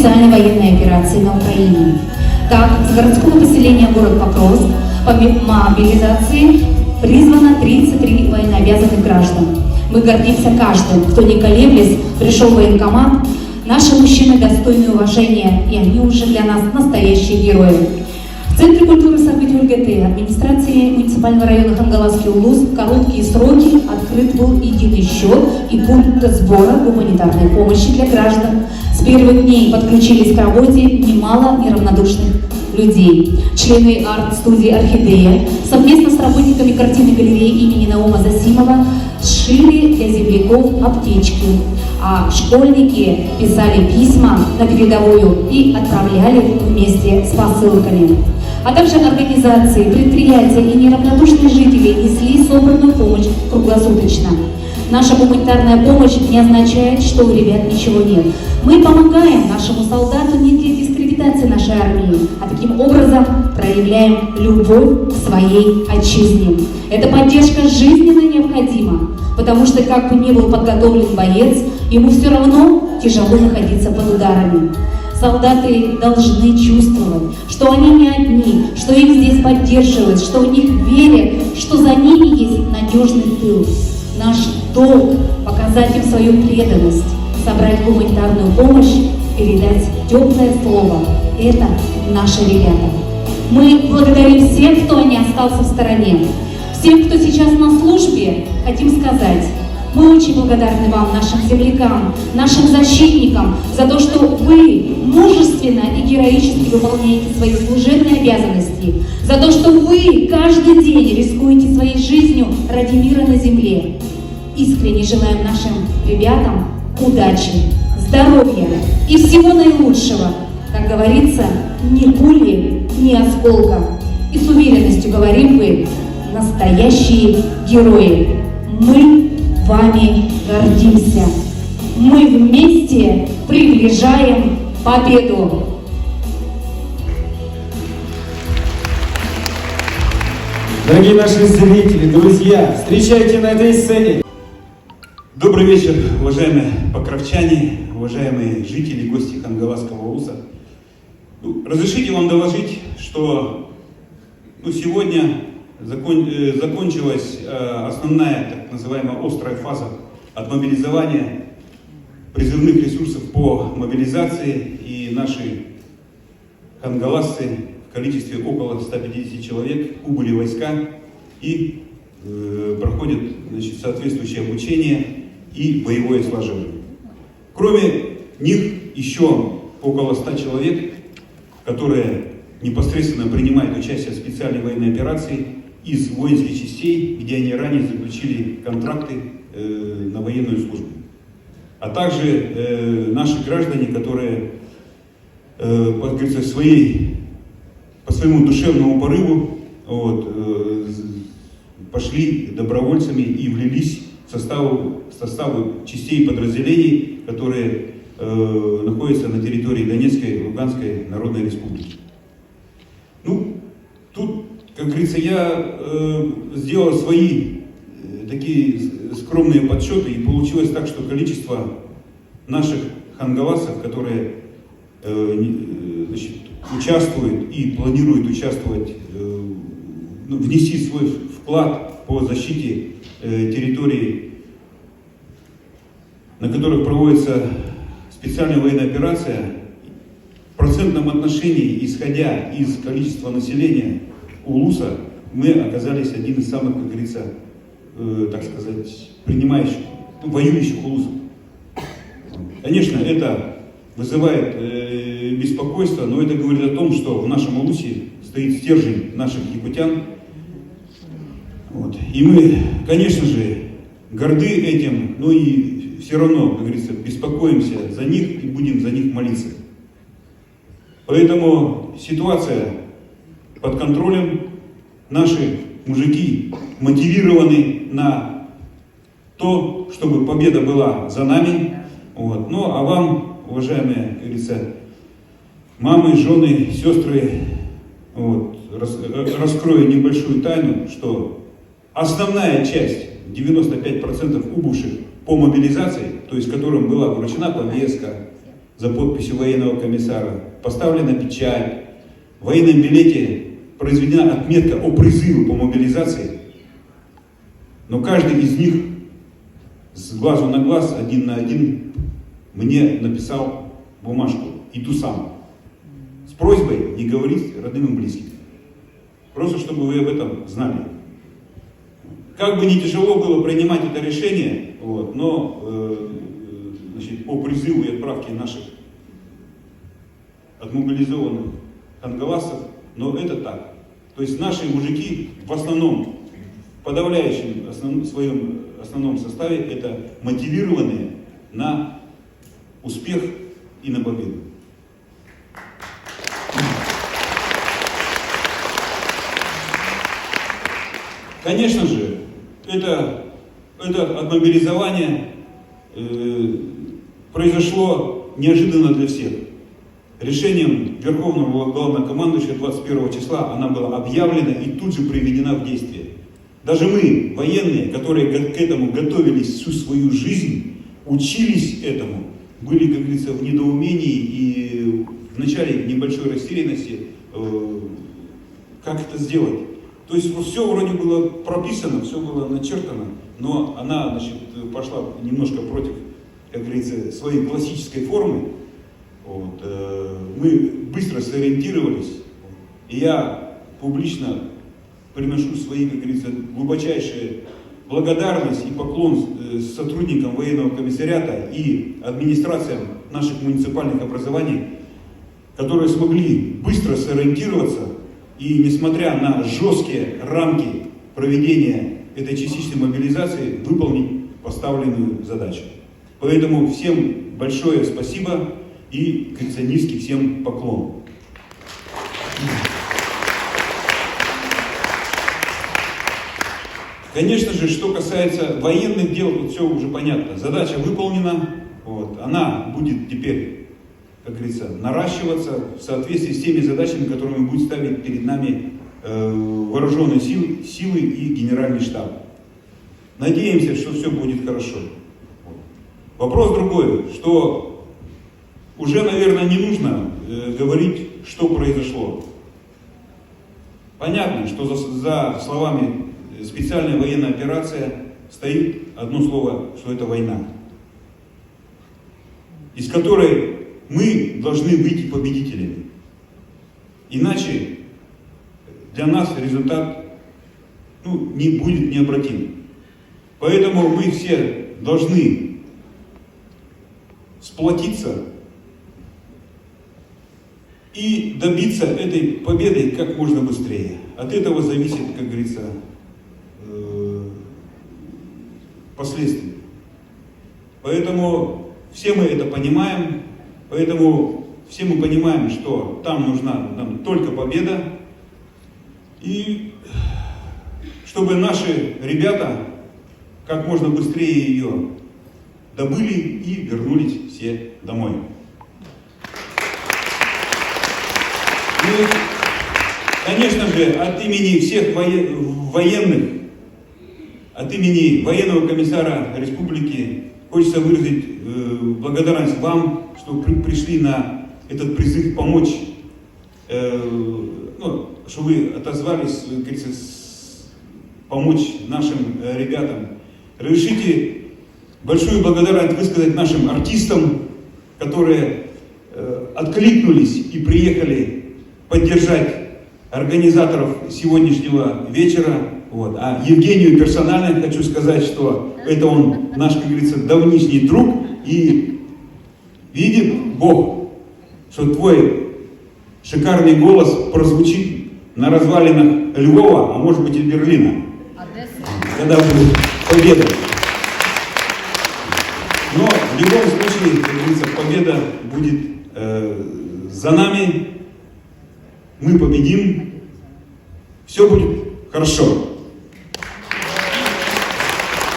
специальной военной операции на Украине. Так, с городского поселения город Покровск по мобилизации призвано 33 военнообязанных граждан. Мы гордимся каждым, кто не колеблясь пришел в военкомат. Наши мужчины достойны уважения, и они уже для нас настоящие герои. В Центре культуры Санкт-Петербурга администрации муниципального района Хангаласский Улус в короткие сроки открыт был единый счет и пункт сбора гуманитарной помощи для граждан. С первых дней подключились к работе немало неравнодушных людей. Члены арт-студии «Орхидея» совместно с работниками картинной галереи имени Наума Засимова сшили для земляков аптечки, а школьники писали письма на передовую и отправляли вместе с посылками. А также организации, предприятия и неравнодушные жители несли собранную помощь круглосуточно. Наша гуманитарная помощь не означает, что у ребят ничего нет. Мы помогаем нашему солдату не для дискредитации нашей армии, а таким образом проявляем любовь к своей отчизне. Эта поддержка жизненно необходима, потому что как бы ни был подготовлен боец, ему все равно тяжело находиться под ударами. Солдаты должны чувствовать, что они не одни, что их здесь поддерживают, что у них верят, что за ними есть надежный тыл. Наш долг – показать им свою преданность, собрать гуманитарную помощь, передать теплое слово. Это наши ребята. Мы благодарим всех, кто не остался в стороне. Всем, кто сейчас на службе, хотим сказать: мы очень благодарны вам, нашим землякам, нашим защитникам, за то, что вы мужественно и героически выполняете свои служебные обязанности, за то, что вы каждый день рискуете своей жизнью ради мира на земле. Искренне желаем нашим ребятам удачи, здоровья и всего наилучшего. Как говорится, ни пули, ни осколка. И с уверенностью говорим вы: настоящие герои. Мы вами гордимся. Мы вместе приближаем победу. Дорогие наши зрители, друзья, встречайте на этой сцене. Добрый вечер, уважаемые покровчане, уважаемые жители, гости Хангаласского улуса. Разрешите вам доложить, что сегодня закончилась основная, так называемая, острая фаза отмобилизования призывных ресурсов по мобилизации, и наши хангаласцы в количестве около 150 человек убыли в войска и проходят, соответствующее обучение и боевое слаживание. Кроме них еще около 100 человек, которые непосредственно принимают участие в специальной военной операции из воинских частей, где они ранее заключили контракты на военную службу. А также наши граждане, которые по своему душевному порыву пошли добровольцами и влились в составы частей и подразделений, которые находятся на территории Донецкой и Луганской Народной Республики. Тут, как говорится, я сделал свои такие скромные подсчеты, и получилось так, что количество наших хангаласов, которые участвуют и планируют участвовать, внести свой вклад по защите территорий, на которых проводится специальная военная операция, в процентном отношении, исходя из количества населения Улуса, мы оказались один из самых, как говорится, так сказать, принимающих, воюющих Улусов. Конечно, это вызывает беспокойство, но это говорит о том, что в нашем Улусе стоит стержень наших якутян. И мы, конечно же, горды этим, но и все равно, как говорится, беспокоимся за них и будем за них молиться. Поэтому ситуация под контролем, наши мужики мотивированы на то, чтобы победа была за нами. Ну а вам, уважаемые, как говорится, мамы, жены, сестры, раскрою небольшую тайну, что основная часть, 95% убывших по мобилизации, то есть которым была вручена повестка, за подписью военного комиссара, поставлена печать, в военном билете произведена отметка о призыве по мобилизации, но каждый из них с глазу на глаз, один на один, мне написал бумажку и ту самую, с просьбой не говорить родным и близким. Просто чтобы вы об этом знали. Как бы не тяжело было принимать это решение, вот, но значит, по призыву и отправке наших отмобилизованных хангаласцев, но это так. То есть наши мужики в основном, в подавляющем своем основном составе, это мотивированные на успех и на победу. Конечно же, это отмобилизование произошло неожиданно для всех. Решением Верховного Главнокомандующего 21 числа она была объявлена и тут же приведена в действие. Даже мы, военные, которые к этому готовились всю свою жизнь, учились этому, были, как говорится, в недоумении и в начале небольшой растерянности, как это сделать. То есть все вроде было прописано, все было начертано, но она, значит, пошла немножко против, как говорится, своей классической формы. Вот. Мы быстро сориентировались, и я публично приношу свои, как говорится, глубочайшие благодарность и поклон сотрудникам военного комиссариата и администрациям наших муниципальных образований, которые смогли быстро сориентироваться и, несмотря на жесткие рамки проведения этой частичной мобилизации, выполнить поставленную задачу. Поэтому всем большое спасибо и, как говорится, низкий всем поклон. Конечно же, что касается военных дел, тут все уже понятно. Задача выполнена, вот, она будет теперь, как говорится, наращиваться в соответствии с теми задачами, которыми будет ставить перед нами вооруженные силы и генеральный штаб. Надеемся, что все будет хорошо. Вопрос другой, что уже, наверное, не нужно говорить, что произошло. Понятно, что за словами специальная военная операция стоит одно слово, что это война, из которой мы должны выйти победителями. Иначе для нас результат не будет необратим. Поэтому мы все должны сплотиться и добиться этой победы как можно быстрее. От этого зависит, как говорится, последствия. Поэтому все мы это понимаем, поэтому все мы понимаем, что там нужна нам только победа, и чтобы наши ребята как можно быстрее ее добыли и вернулись все домой. И, конечно же, от имени всех военных, от имени военного комиссара республики хочется выразить благодарность вам, что пришли на этот призыв помочь, что вы отозвались, как говорится, помочь нашим ребятам. Разрешите большую благодарность высказать нашим артистам, которые откликнулись и приехали поддержать организаторов сегодняшнего вечера. Вот. А Евгению персонально хочу сказать, что это он наш, как говорится, давнишний друг, и видит Бог, что твой шикарный голос прозвучит на развалинах Львова, а может быть и Берлина, когда будет победа. Но в любом случае, как говорится, победа будет за нами, мы победим, все будет хорошо.